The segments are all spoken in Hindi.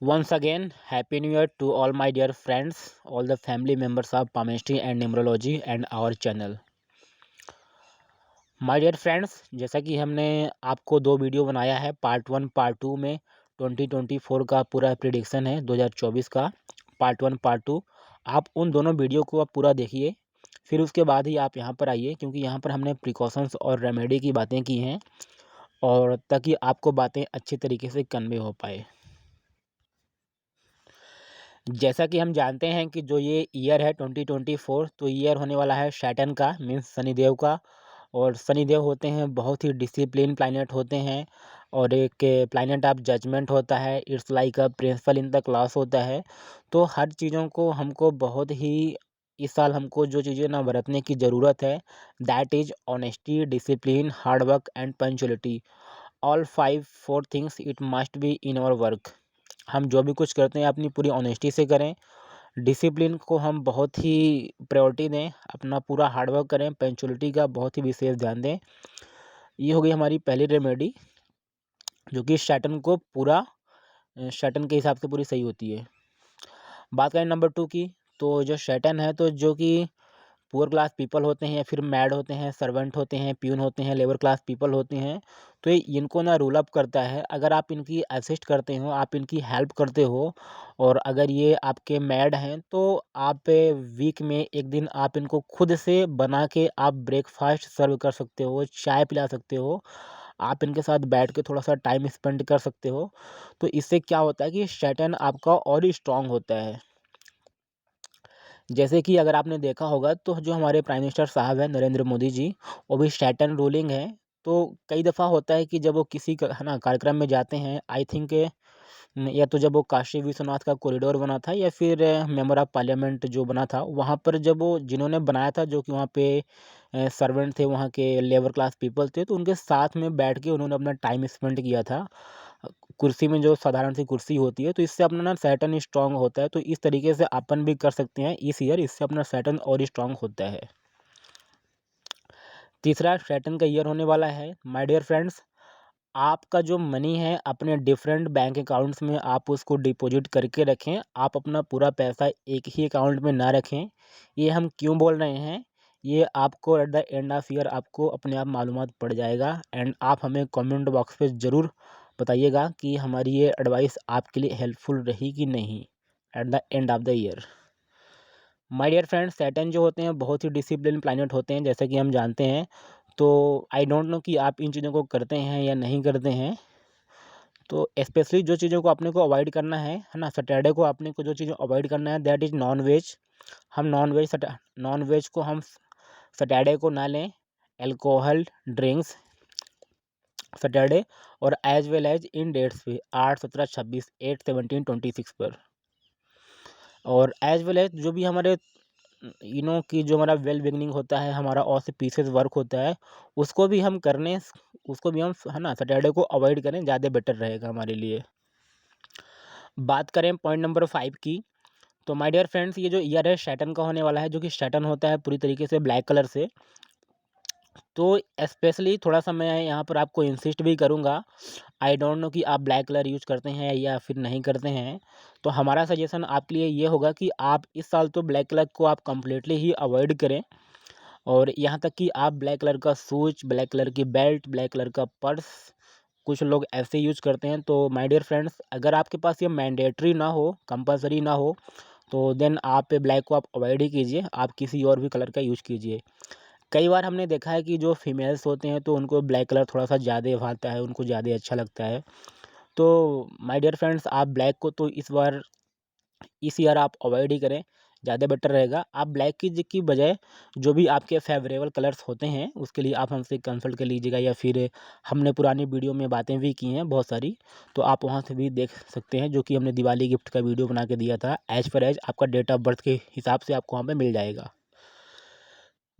Once again, Happy New Year to all my dear friends, all the family members of Palmistry and Numerology and our channel. My dear friends, जैसा कि हमने आपको दो वीडियो बनाया है पार्ट 1 पार्ट 2 में 2024 का पूरा प्रिडिक्शन है 2024 का पार्ट 1 पार्ट 2। आप उन दोनों वीडियो को आप पूरा देखिए, फिर उसके बाद ही आप यहाँ पर आइए, क्योंकि यहाँ पर हमने प्रिकॉशंस और रेमेडी की बातें की हैं और ताकि आपको बातें अच्छे तरीके से कन्वे हो पाए। जैसा कि हम जानते हैं कि जो ये ईयर है 2024, तो ईयर होने वाला है सैटर्न का, मीन्स शनिदेव का। और शनिदेव होते हैं बहुत ही डिसिप्लिन प्लैनेट होते हैं और एक प्लैनेट ऑफ जजमेंट होता है। It's like a principal in the class होता है। तो हर चीज़ों को हमको बहुत ही इस साल हमको जो चीज़ें ना बरतने की ज़रूरत है, that is honesty, discipline, hard work and punctuality. All 4 things it must be in our work. हम जो भी कुछ करते हैं अपनी पूरी ऑनेस्टी से करें, डिसिप्लिन को हम बहुत ही प्रायोरिटी दें, अपना पूरा हार्डवर्क करें, पंक्चुअलिटी का बहुत ही विशेष ध्यान दें। ये हो गई हमारी पहली रेमेडी, जो कि सैटर्न को पूरा सैटर्न के हिसाब से पूरी सही होती है। बात करें नंबर 2 की, तो जो सैटर्न है तो जो कि पुअर क्लास पीपल होते हैं या फिर मैड होते हैं, सर्वेंट होते हैं, प्यून होते हैं, लेबर क्लास पीपल होते हैं, तो ये इनको ना रूल अप करता है। अगर आप इनकी असिस्ट करते हो, आप इनकी हेल्प करते हो, और अगर ये आपके मैड हैं तो आप वीक में एक दिन आप इनको खुद से बना के आप ब्रेकफास्ट सर्व कर सकते हो, चाय पिला सकते हो, आप इनके साथ बैठ के थोड़ा सा टाइम स्पेंड कर सकते हो। तो इससे क्या होता है कि सैटर्न आपका और ही स्ट्रांग होता है। जैसे कि अगर आपने देखा होगा तो जो हमारे प्राइम मिनिस्टर साहब हैं नरेंद्र मोदी जी, वो भी सैटर्न रूलिंग है। तो कई दफ़ा होता है कि जब वो किसी है ना कार्यक्रम में जाते हैं, आई थिंक या तो जब वो काशी विश्वनाथ का कॉरिडोर बना था या फिर मेंबर ऑफ पार्लियामेंट जो बना था, वहाँ पर जब वो जिन्होंने बनाया था, जो कि वहाँ पे सर्वेंट थे, वहाँ के लेबर क्लास पीपल थे, तो उनके साथ में बैठ के उन्होंने अपना टाइम स्पेंड किया था। कुर्सी में जो साधारण सी कुर्सी होती है, तो इससे अपना ना सैटर्न स्ट्रांग होता है। तो इस तरीके से अपन भी कर सकते हैं इस ईयर, इससे अपना सैटर्न और स्ट्रांग होता है। तीसरा सैटर्न का ईयर होने वाला है माय डियर फ्रेंड्स। आपका जो मनी है अपने डिफरेंट बैंक अकाउंट्स में आप उसको डिपॉजिट करके रखें। आप अपना पूरा पैसा एक ही अकाउंट में ना रखें। ये हम क्यों बोल रहे हैं, ये आपको eight the end of year आपको अपने आप मालूमात पड़ जाएगा। एंड आप हमें कमेंट बॉक्स पे ज़रूर बताइएगा कि हमारी ये एडवाइस आपके लिए हेल्पफुल रही कि नहीं at the end of the year. My dear friends, Saturn जो होते हैं बहुत ही डिसिप्लिन प्लैनेट होते हैं, जैसे कि हम जानते हैं। तो आई डोंट नो कि आप इन चीज़ों को करते हैं या नहीं करते हैं। तो स्पेशली जो चीज़ों को अपने को अवॉइड करना है ना, सैटरडे को अपने को जो चीज़ें अवॉइड करना है दैट इज़ नॉन वेज। हम नॉन वेज को हम सैटरडे को ना लें। अल्कोहल ड्रिंक्स सैटरडे, और as well as in dates पे 8, 17, 26, 8, 17, 26 पर। और एज वेल एज जो भी हमारे कि जो हमारा वेल बिगनिंग होता है, हमारा और से पीसेस वर्क होता है, उसको भी हम करने उसको भी हम है ना सैटरडे को अवॉइड करें, ज़्यादा बेटर रहेगा हमारे लिए। बात करें पॉइंट नंबर 5 की, तो माय डियर फ्रेंड्स, ये जो ईयर है सैटर्न का होने वाला है, जो कि सैटर्न होता है पूरी तरीके से ब्लैक कलर से। तो स्पेशली थोड़ा सा मैं यहाँ पर आपको इंसिस्ट भी करूँगा, आई डोंट नो कि आप ब्लैक कलर यूज़ करते हैं या फिर नहीं करते हैं। तो हमारा सजेशन आपके लिए ये होगा कि आप इस साल तो ब्लैक कलर को आप कंप्लीटली ही अवॉइड करें। और यहाँ तक कि आप ब्लैक कलर का शूज, ब्लैक कलर की बेल्ट, ब्लैक कलर का पर्स, कुछ लोग ऐसे यूज़ करते हैं। तो माय डियर फ्रेंड्स, अगर आपके पास ये मैंडेटरी ना हो, कंपल्सरी ना हो, तो देन आप ब्लैक को आप अवॉइड ही कीजिए, आप किसी और भी कलर का यूज़ कीजिए। कई बार हमने देखा है कि जो फीमेल्स होते हैं तो उनको ब्लैक कलर थोड़ा सा ज़्यादा भाता है, उनको ज़्यादा अच्छा लगता है। तो माय डियर फ्रेंड्स, आप ब्लैक को तो इस ईयर आप अवॉइड ही करें, ज़्यादा बेटर रहेगा। आप ब्लैक की बजाय जो भी आपके फेवरेबल कलर्स होते हैं उसके लिए आप हमसे कंसल्ट कर लीजिएगा, या फिर हमने पुरानी वीडियो में बातें भी की हैं बहुत सारी, तो आप वहाँ से भी देख सकते हैं, जो कि हमने दिवाली गिफ्ट का वीडियो बना के दिया था। एज पर एज आपका डेट ऑफ बर्थ के हिसाब से आपको वहाँ पे मिल जाएगा।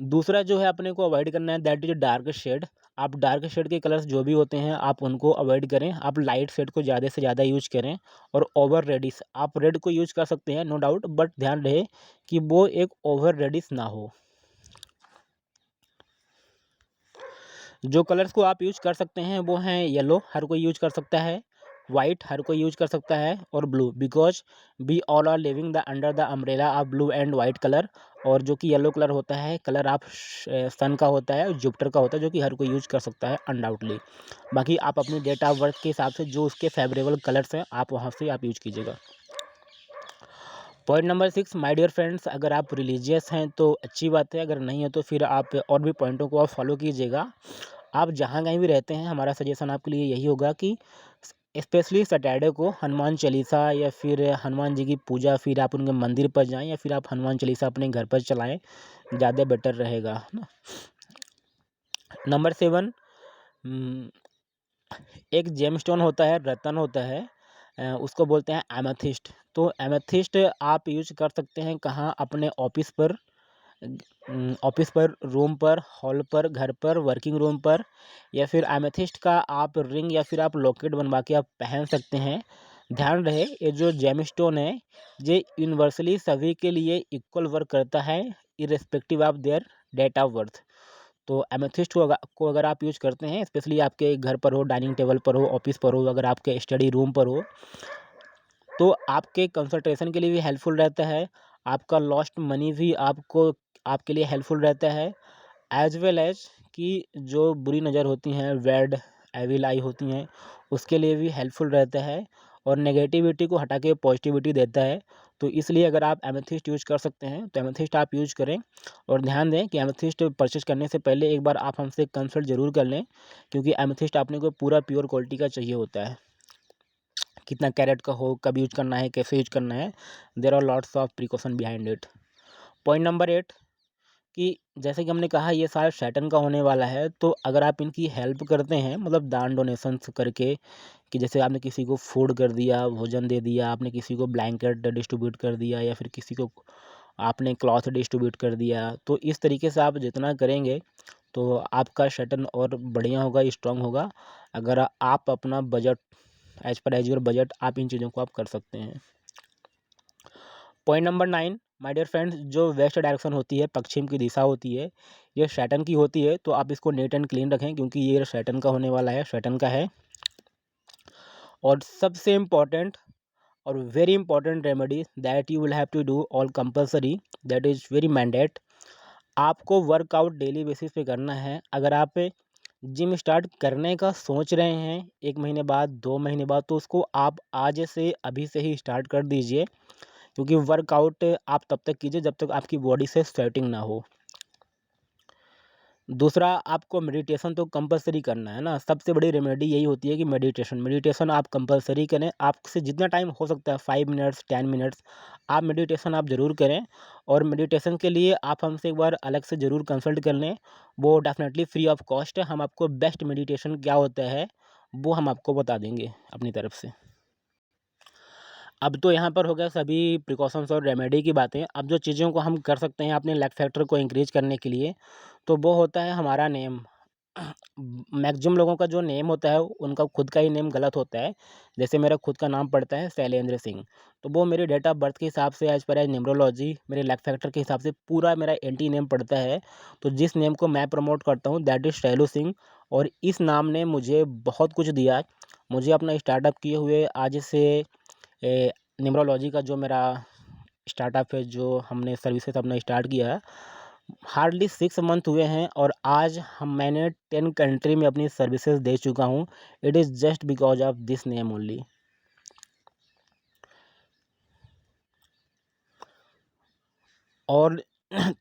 दूसरा जो है अपने को अवॉइड करना है दैट इज डार्क शेड। आप डार्क शेड के कलर्स जो भी होते हैं आप उनको अवॉइड करें, आप लाइट शेड को ज़्यादा से ज़्यादा यूज करें। और ओवर रेडिश, आप रेड को यूज कर सकते हैं नो डाउट, बट ध्यान रहे कि वो एक ओवर रेडिश ना हो। जो कलर्स को आप यूज कर सकते हैं वो हैं येलो, हर कोई यूज कर सकता है। वाइट हर कोई यूज कर सकता है, और blue because we all are living the under the umbrella of blue and white colour. और जो कि येलो कलर होता है, कलर ऑफ सन का होता है, जुपिटर का होता है, जो कि हर कोई यूज कर सकता है अनडाउटली। बाकी आप अपनी डेट ऑफ बर्थ के हिसाब से जो उसके फेवरेबल कलर्स हैं आप वहाँ से आप यूज कीजिएगा। Point number 6, my dear friends, अगर आप रिलीजियस हैं तो अच्छी बात है, अगर नहीं है तो फिर आप और भी पॉइंटों को आप फॉलो कीजिएगा। आप जहाँ कहीं भी रहते हैं, हमारा सजेशन आपके लिए यही होगा कि स्पेशली सैटरडे को हनुमान चालीसा या फिर हनुमान जी की पूजा, फिर आप उनके मंदिर पर जाएं या फिर आप हनुमान चालीसा अपने घर पर चलाएं, ज़्यादा बेटर रहेगा, है ना। नंबर 7, एक जेमस्टोन होता है, रत्न होता है, उसको बोलते हैं एमेथिस्ट। तो एमेथिस्ट आप यूज कर सकते हैं कहाँ? अपने ऑफिस पर, रूम पर, हॉल पर, घर पर, वर्किंग रूम पर, या फिर एमेथिस्ट का आप रिंग या फिर आप लॉकेट बनवा के आप पहन सकते हैं। ध्यान रहे, ये जो जेमस्टोन है ये यूनिवर्सली सभी के लिए इक्वल वर्क करता है, irrespective of their date of birth. तो एमेथिस्ट को अगर आप यूज करते हैं, स्पेशली आपके घर पर हो, डाइनिंग टेबल पर हो, ऑफिस पर हो, अगर आपके स्टडी रूम पर हो, तो आपके कंसंट्रेशन के लिए भी हेल्पफुल रहता है। आपका लॉस्ट मनी भी आपके लिए हेल्पफुल रहता है, एज वेल एज कि जो बुरी नज़र होती हैं, बैड एविल आई होती हैं, उसके लिए भी हेल्पफुल रहता है, और नेगेटिविटी को हटा के पॉजिटिविटी देता है। तो इसलिए अगर आप एमेथिस्ट यूज कर सकते हैं तो एमेथिस्ट आप यूज करें। और ध्यान दें कि एमेथिस्ट परचेज करने से पहले एक बार आप हमसे कंसल्ट जरूर कर लें, क्योंकि एमेथिस्ट आपने को पूरा प्योर क्वालिटी का चाहिए होता है। कितना कैरेट का हो, कब यूज करना है, कैसे यूज करना है, there are lots of precaution behind it. Point number 8, कि जैसे कि हमने कहा ये साल सैटर्न का होने वाला है, तो अगर आप इनकी हेल्प करते हैं, मतलब दान डोनेशंस करके, कि जैसे आपने किसी को फूड कर दिया, भोजन दे दिया, आपने किसी को ब्लैंकेट डिस्ट्रीब्यूट कर दिया, या फिर किसी को आपने क्लॉथ डिस्ट्रीब्यूट कर दिया, तो इस तरीके से आप जितना करेंगे तो आपका सैटर्न और बढ़िया होगा, स्ट्रांग होगा। अगर आप अपना budget, as per as your budget, आप इन चीज़ों को आप कर सकते हैं। Point number 9, my dear friends, जो वेस्ट डायरेक्शन होती है, पश्चिम की दिशा होती है, ये सैटर्न की होती है, तो आप इसको नीट एंड क्लीन रखें, क्योंकि ये सैटर्न का होने वाला है, सैटर्न का है। और सबसे इम्पॉर्टेंट और very important remedy that you will have to do all compulsory, that is very mandate, आपको वर्कआउट डेली बेसिस पे करना है। अगर आप जिम स्टार्ट करने का सोच रहे हैं 1 महीने बाद, 2 महीने बाद, तो उसको आप आज से, अभी से ही स्टार्ट कर दीजिए, क्योंकि वर्कआउट आप तब तक कीजिए जब तक आपकी बॉडी से स्वेटिंग ना हो। दूसरा, आपको मेडिटेशन तो कंपलसरी करना है ना, सबसे बड़ी रेमेडी यही होती है कि मेडिटेशन आप कंपलसरी करें, आपसे जितना टाइम हो सकता है, 5 मिनट्स, 10 मिनट्स, आप मेडिटेशन आप ज़रूर करें। और मेडिटेशन के लिए आप हमसे एक बार अलग से ज़रूर कंसल्ट कर लें, वो डेफिनेटली फ्री ऑफ कॉस्ट है। हम आपको बेस्ट मेडिटेशन क्या होता है वो हम आपको बता देंगे अपनी तरफ से। अब तो यहाँ पर हो गया सभी प्रिकॉशंस और रेमेडी की बातें। अब जो चीज़ों को हम कर सकते हैं अपने लक फैक्टर को इंक्रीज करने के लिए, तो वो होता है हमारा नेम। मैक्सिमम लोगों का जो नेम होता है उनका खुद का ही नेम गलत होता है। जैसे मेरा खुद का नाम पड़ता है शैलेंद्र सिंह, तो वो मेरे डेट ऑफ बर्थ के हिसाब से, एज पर एज न्यूमरोलॉजी, मेरे लक फैक्टर के हिसाब से पूरा मेरा एंटी नेम पड़ता है। तो जिस नेम को मैं प्रमोट करता हूँ दैट इज़ शैलू सिंह, और इस नाम ने मुझे बहुत कुछ दिया। मुझे अपना स्टार्टअप किए हुए आज से न्यूमरोलॉजी का जो मेरा स्टार्टअप है, जो हमने सर्विसेज अपना स्टार्ट किया है, हार्डली 6 मंथ हुए हैं, और आज मैंने 10 कंट्री में अपनी सर्विसेज दे चुका हूँ। It is just because of this name only. और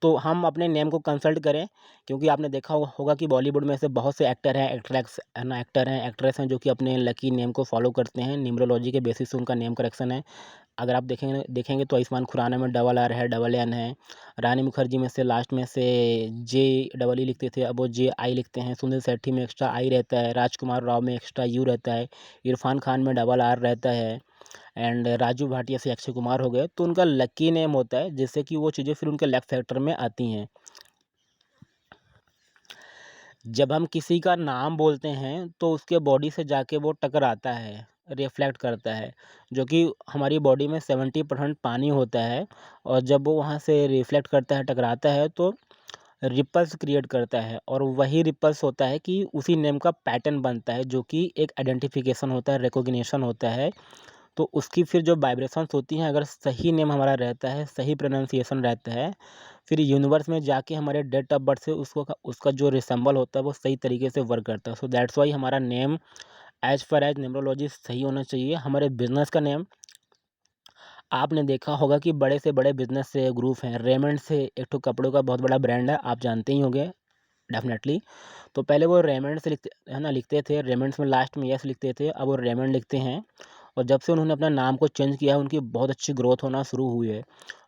तो हम अपने नेम को कंसल्ट करें, क्योंकि आपने देखा होगा कि बॉलीवुड में से बहुत से एक्टर हैं, एक्टर हैं, एक्ट्रेस हैं, जो कि अपने लकी नेम को फॉलो करते हैं, न्यूमरोलॉजी के बेसिस से उनका नेम करेक्शन है। अगर आप देखेंगे तो आयुष्मान खुराना में डबल आर है, डबल एन है। रानी मुखर्जी में से लास्ट में से जे डबल ई लिखते थे, अब वो जे आई लिखते हैं। सुनील शेट्टी में एक्स्ट्रा आई रहता है, राजकुमार राव में एक्स्ट्रा यू रहता है, इरफान खान में डबल आर रहता है, एंड राजू भाटिया से अक्षय कुमार हो गए। तो उनका लकी नेम होता है, जिससे कि वो चीज़ें फिर उनके लक फैक्टर में आती हैं। जब हम किसी का नाम बोलते हैं तो उसके बॉडी से जाके वो टकराता है, रिफ्लेक्ट करता है, जो कि हमारी बॉडी में 70% पानी होता है, और जब वो वहाँ से रिफ्लेक्ट करता है, टकराता है, तो रिपल्स क्रिएट करता है, और वही रिपल्स होता है कि उसी नेम का पैटर्न बनता है, जो कि एक आइडेंटिफिकेशन होता है, रिकॉग्निशन होता है। तो उसकी फिर जो वाइब्रेशंस होती हैं, अगर सही नेम हमारा रहता है, सही प्रोनाउंसिएशन रहता है, फिर यूनिवर्स में जाके हमारे डेट ऑफ बर्थ से उसका जो रिसेंबल होता है वो सही तरीके से वर्क करता है। सो दैट्स वाई हमारा name as per as numerology सही होना चाहिए। हमारे बिजनेस का नेम, आपने देखा होगा कि बड़े से बड़े बिजनेस से ग्रुप हैं, रेमंड से एक ठो कपड़ों का बहुत बड़ा ब्रांड है, आप जानते ही होंगे डेफिनेटली। तो पहले वो रेमंड से लिखते है ना, लिखते थे रेमंड्स में लास्ट में यस लिखते थे, अब वो रेमंड लिखते हैं। और जब से उन्होंने अपना नाम को चेंज किया है, उनकी बहुत अच्छी ग्रोथ होना शुरू हुई है।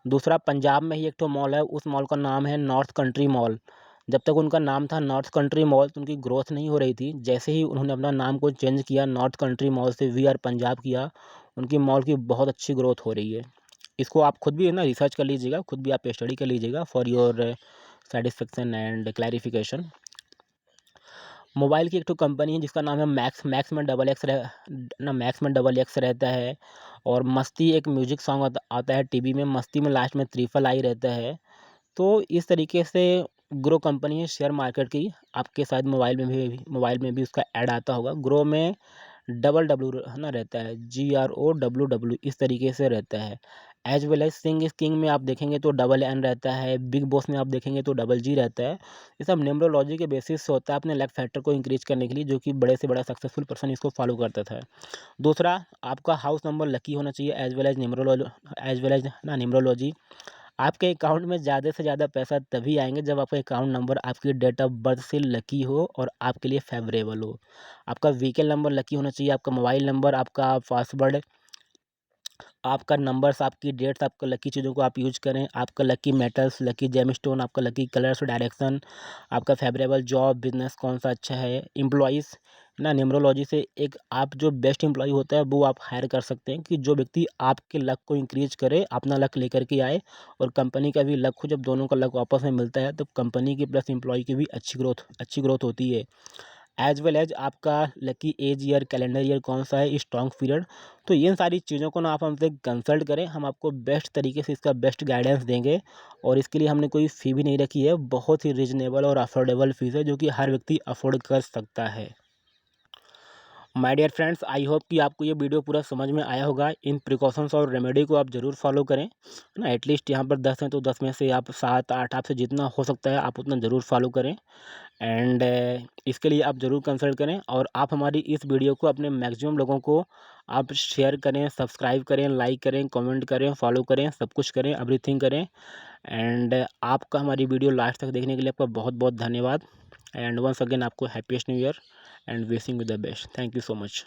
दूसरा, पंजाब में ही एक ठो मॉल है, उस मॉल का नाम है नॉर्थ कंट्री मॉल। जब तक उनका नाम था नॉर्थ कंट्री मॉल, तो उनकी ग्रोथ नहीं हो रही थी। जैसे ही उन्होंने अपना नाम को चेंज किया, नॉर्थ कंट्री मॉल से वी आर पंजाब किया, उनकी मॉल की बहुत अच्छी ग्रोथ हो रही है। इसको आप खुद भी है ना रिसर्च कर लीजिएगा, खुद भी आप स्टडी कर लीजिएगा for your satisfaction and clarification. Mobile की एक तो कंपनी है जिसका नाम है मैक्स। मैक्स में डबल एक्स ना, मैक्स में डबल एक्स रहता है। और मस्ती एक म्यूजिक सॉन्ग आता है टीवी में, मस्ती में लास्ट में ट्रिपल आई रहता है। तो इस तरीके से ग्रो कंपनी है शेयर मार्केट की। आपके शायद मोबाइल में भी उसका ऐड आता होगा। ग्रो में डबल डब्ल्यू है ना रहता है, GROWW इस तरीके से रहता है। As well as Singh is king में आप देखेंगे तो डबल एन रहता है, बिग बॉस में आप देखेंगे तो डबल जी रहता है। ये सब न्यूमरोलॉजी के बेसिस से होता है, अपने लक फैक्टर को इंक्रीज करने के लिए, जो कि बड़े से बड़ा सक्सेसफुल पर्सन इसको फॉलो करता था। दूसरा, आपका हाउस नंबर लकी होना चाहिए, एज वेल एज न्यूमरोलॉजी। आपके अकाउंट में ज़्यादा से ज़्यादा पैसा तभी आएंगे जब आपका अकाउंट नंबर आपकी डेट ऑफ बर्थ से लकी हो और आपके लिए फेवरेबल हो। आपका व्हीकल नंबर लकी होना चाहिए, आपका मोबाइल नंबर, आपका पासवर्ड, आपका नंबर्स, आपकी डेट्स, आपका लकी चीज़ों को आप यूज करें। आपका लकी मेटल्स, लकी जेमस्टोन, आपका लकी कलर्स, डायरेक्शन, आपका फेवरेबल जॉब, बिजनेस कौन सा अच्छा है। एम्प्लॉइज़ ना, न्यूमरोलॉजी से एक आप जो बेस्ट एम्प्लॉय होता है वो आप हायर कर सकते हैं, कि जो व्यक्ति आपके लक को इंक्रीज करे, अपना लक लेकर के आए और कंपनी का भी लक हो। जब दोनों का लक आपस में मिलता है तो कंपनी की प्लस एम्प्लॉय की भी अच्छी ग्रोथ होती है। एज वेल एज आपका lucky as year, calendar year कौन सा है, स्ट्रॉन्ग पीरियड। तो इन सारी चीज़ों को ना आप हमसे कंसल्ट करें, हम आपको बेस्ट तरीके से इसका बेस्ट गाइडेंस देंगे। और इसके लिए हमने कोई फ़ी भी नहीं रखी है, बहुत ही रीजनेबल और अफोर्डेबल फ़ीस है, जो कि हर व्यक्ति अफोर्ड कर सकता है। My dear friends, I hope कि आपको ये वीडियो पूरा समझ में आया होगा। इन प्रिकॉशंस और रेमेडी को आप ज़रूर फॉलो करें, है ना। एटलीस्ट यहाँ पर 10 हैं तो 10 में से आप 7-8, आपसे जितना हो सकता है आप उतना ज़रूर फॉलो करें। एंड इसके लिए आप ज़रूर कंसल्ट करें, और आप हमारी इस वीडियो को अपने मैक्सिमम लोगों को आप शेयर करें, सब्सक्राइब करें, लाइक करें, कमेंट करें, फॉलो करें, सब कुछ करें, एवरीथिंग करें। एंड आपका हमारी वीडियो लास्ट तक देखने के लिए आपका बहुत बहुत धन्यवाद। एंड वंस अगेन आपको happiest new year and wishing you the best. Thank you so much.